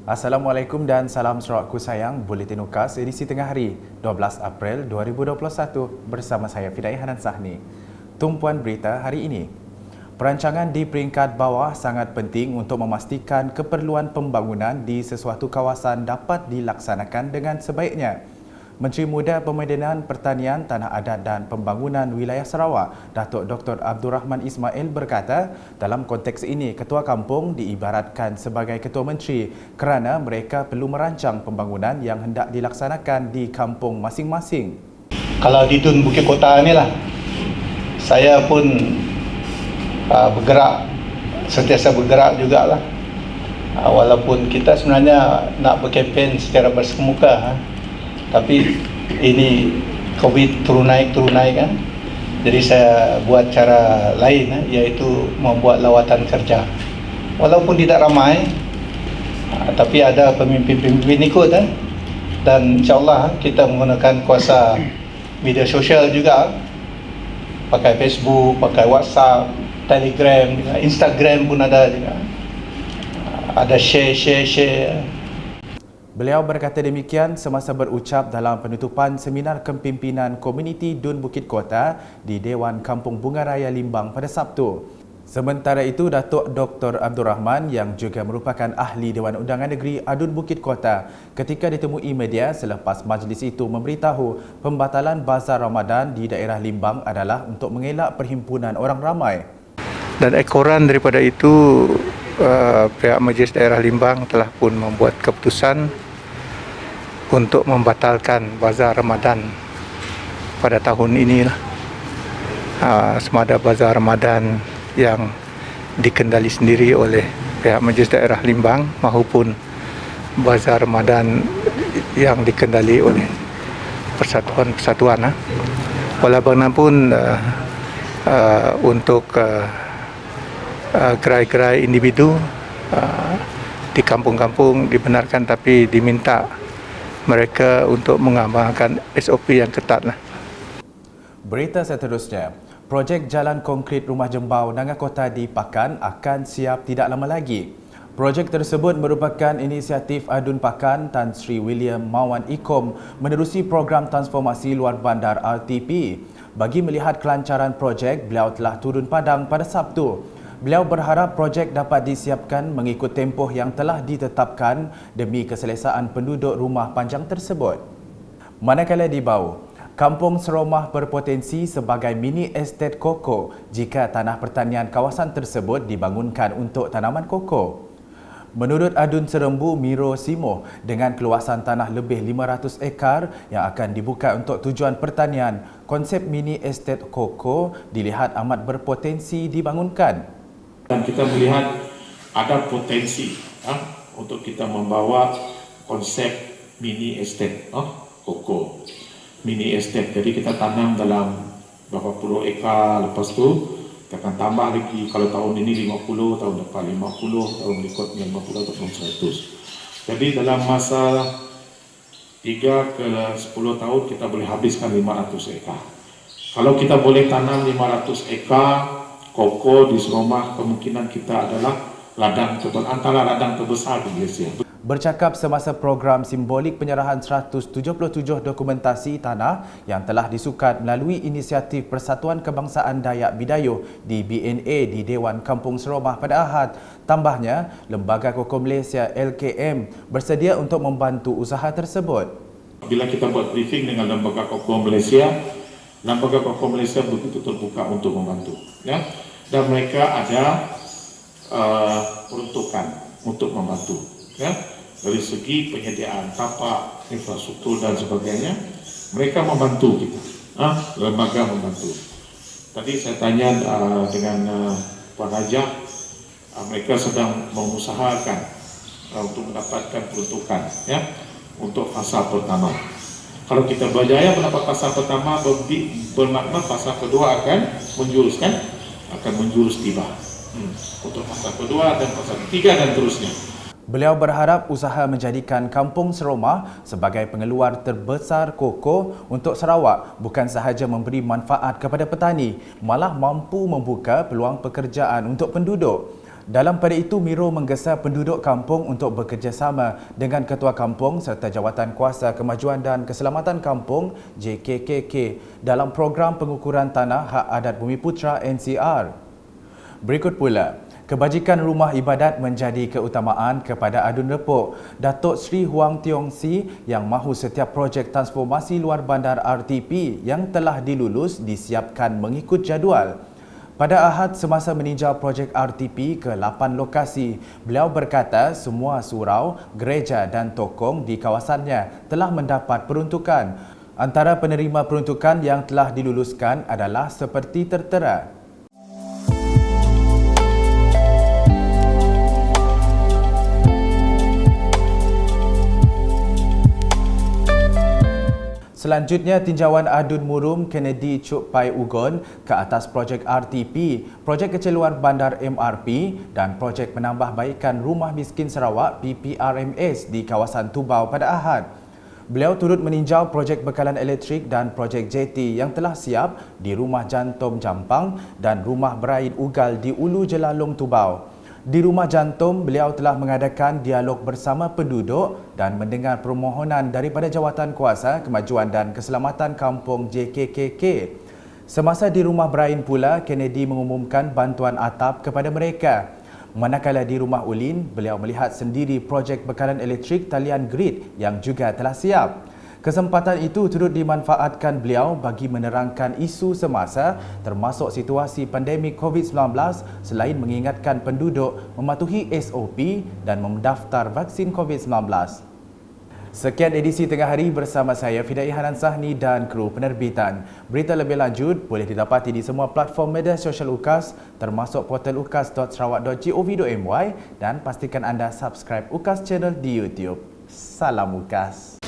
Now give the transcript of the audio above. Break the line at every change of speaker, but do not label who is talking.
Assalamualaikum dan salam Sarawakku sayang. Buletin UKAS edisi tengah hari 12 April 2021 bersama saya Fidai Hanan Sahni. Tumpuan berita hari ini. Perancangan di peringkat bawah sangat penting untuk memastikan keperluan pembangunan di sesuatu kawasan dapat dilaksanakan dengan sebaiknya. Menteri Muda Pemedanan Pertanian, Tanah Adat dan Pembangunan Wilayah Sarawak, Datuk Dr. Abdul Rahman Ismail berkata, dalam konteks ini, Ketua Kampung diibaratkan sebagai Ketua Menteri kerana mereka perlu merancang pembangunan yang hendak dilaksanakan di kampung masing-masing.
Kalau di Dun Bukit Kota ni lah, saya pun bergerak, sentiasa bergerak jugalah. Walaupun kita sebenarnya nak berkempen secara bersemuka, tapi ini COVID turun naik kan. Jadi saya buat cara lain, iaitu membuat lawatan kerja. Walaupun tidak ramai, tapi ada pemimpin-pemimpin ikut. Dan insyaAllah kita menggunakan kuasa media sosial juga. Pakai Facebook, pakai WhatsApp, Telegram, Instagram pun ada juga. Ada share.
Beliau berkata demikian semasa berucap dalam penutupan seminar kepimpinan komuniti Dun Bukit Kota di Dewan Kampung Bunga Raya Limbang pada Sabtu. Sementara itu, Datuk Dr. Abdul Rahman yang juga merupakan ahli Dewan Undangan Negeri Adun Bukit Kota ketika ditemui media selepas majlis itu memberitahu pembatalan Bazar Ramadan di daerah Limbang adalah untuk mengelak perhimpunan orang ramai.
Dan ekoran daripada itu, pihak Majlis Daerah Limbang telah pun membuat keputusan untuk membatalkan Bazar Ramadan pada tahun inilah. Semada Bazar Ramadan yang dikendali sendiri oleh pihak Majlis Daerah Limbang maupun Bazar Ramadan yang dikendali oleh persatuan-persatuan. Walaupun untuk gerai-gerai individu di kampung-kampung dibenarkan, tapi diminta mereka untuk mengamalkan SOP yang ketat.
Berita seterusnya, projek jalan konkrit Rumah Jembau Nanga Kota di Pakan akan siap tidak lama lagi. Projek tersebut merupakan inisiatif Adun Pakan Tan Sri William Mawan Ikom menerusi program transformasi luar bandar RTP. Bagi melihat kelancaran projek, beliau telah turun padang pada Sabtu. Beliau berharap projek dapat disiapkan mengikut tempoh yang telah ditetapkan demi keselesaan penduduk rumah panjang tersebut. Manakala di Bau, kampung seromah berpotensi sebagai mini estet koko jika tanah pertanian kawasan tersebut dibangunkan untuk tanaman koko. Menurut Adun Serembu Miro Simo, dengan keluasan tanah lebih 500 ekar yang akan dibuka untuk tujuan pertanian, konsep mini estet koko dilihat amat berpotensi dibangunkan.
Dan kita melihat ada potensi untuk kita membawa konsep mini estate koko. Mini estate, jadi kita tanam dalam berapa puluh ekar, lepas tu kita akan tambah lagi. Kalau tahun ini 50, tahun depan 50, tahun berikutnya 50 ataupun 100. Jadi dalam masa 3 ke 10 tahun kita boleh habiskan 500 ekar. Kalau kita boleh tanam 500 ekar koko di Seromah, kemungkinan kita adalah antara ladang terbesar di Malaysia.
Bercakap semasa program simbolik penyerahan 177 dokumentasi tanah yang telah disukat melalui inisiatif Persatuan Kebangsaan Dayak Bidayuh di BNA di Dewan Kampung Seromah pada Ahad. Tambahnya, Lembaga Koko Malaysia LKM bersedia untuk membantu usaha tersebut.
Bila kita buat briefing dengan Lembaga Koko Malaysia, Lembaga Koko Malaysia begitu terbuka untuk membantu. Dan mereka ada peruntukan untuk membantu. Dari segi penyediaan tapak, infrastruktur dan sebagainya, mereka membantu kita. Lembaga membantu. Tadi saya tanya dengan Puan Hajah, mereka sedang mengusahakan untuk mendapatkan peruntukan untuk fasa pertama. Kalau kita berjaya mendapat fasa pertama, bermakna fasa kedua akan menjurus tiba untuk fasa kedua dan fasa ketiga dan terusnya.
Beliau berharap usaha menjadikan Kampung Seromah sebagai pengeluar terbesar koko untuk Sarawak bukan sahaja memberi manfaat kepada petani, malah mampu membuka peluang pekerjaan untuk penduduk. Dalam pada itu, Miro menggesa penduduk kampung untuk bekerjasama dengan Ketua Kampung serta Jawatan Kuasa Kemajuan dan Keselamatan Kampung JKKK dalam program pengukuran tanah Hak Adat Bumiputera NCR. Berikut pula, kebajikan rumah ibadat menjadi keutamaan kepada Adun Repok. Datuk Seri Huang Tiong Si yang mahu setiap projek transformasi luar bandar RTP yang telah dilulus disiapkan mengikut jadual. Pada Ahad semasa meninjau projek RTP ke 8 lokasi, beliau berkata semua surau, gereja dan tokong di kawasannya telah mendapat peruntukan. Antara penerima peruntukan yang telah diluluskan adalah seperti tertera. Selanjutnya, tinjauan Adun Murum Kennedy Chuk Pai Ugon ke atas projek RTP, projek kecil luar bandar MRP dan projek penambahbaikan Rumah Miskin Sarawak PPRMS di kawasan Tubau pada Ahad. Beliau turut meninjau projek bekalan elektrik dan projek jeti yang telah siap di Rumah Jantung Jampang dan Rumah Berair Ugal di Ulu Jelalong Tubau. Di Rumah Jantung, beliau telah mengadakan dialog bersama penduduk dan mendengar permohonan daripada Jawatan Kuasa Kemajuan dan Keselamatan Kampung JKKK. Semasa di Rumah Berain pula, Kennedy mengumumkan bantuan atap kepada mereka. Manakala di Rumah Ulin, beliau melihat sendiri projek bekalan elektrik talian grid yang juga telah siap. Kesempatan itu turut dimanfaatkan beliau bagi menerangkan isu semasa termasuk situasi pandemik COVID-19 selain mengingatkan penduduk mematuhi SOP dan mendaftar vaksin COVID-19. Sekian edisi Tengah Hari bersama saya Fidai Hanan Sahni dan kru penerbitan. Berita lebih lanjut boleh didapati di semua platform media sosial UKAS termasuk portal ukas.sarawak.gov.my dan pastikan anda subscribe UKAS Channel di YouTube. Salam UKAS.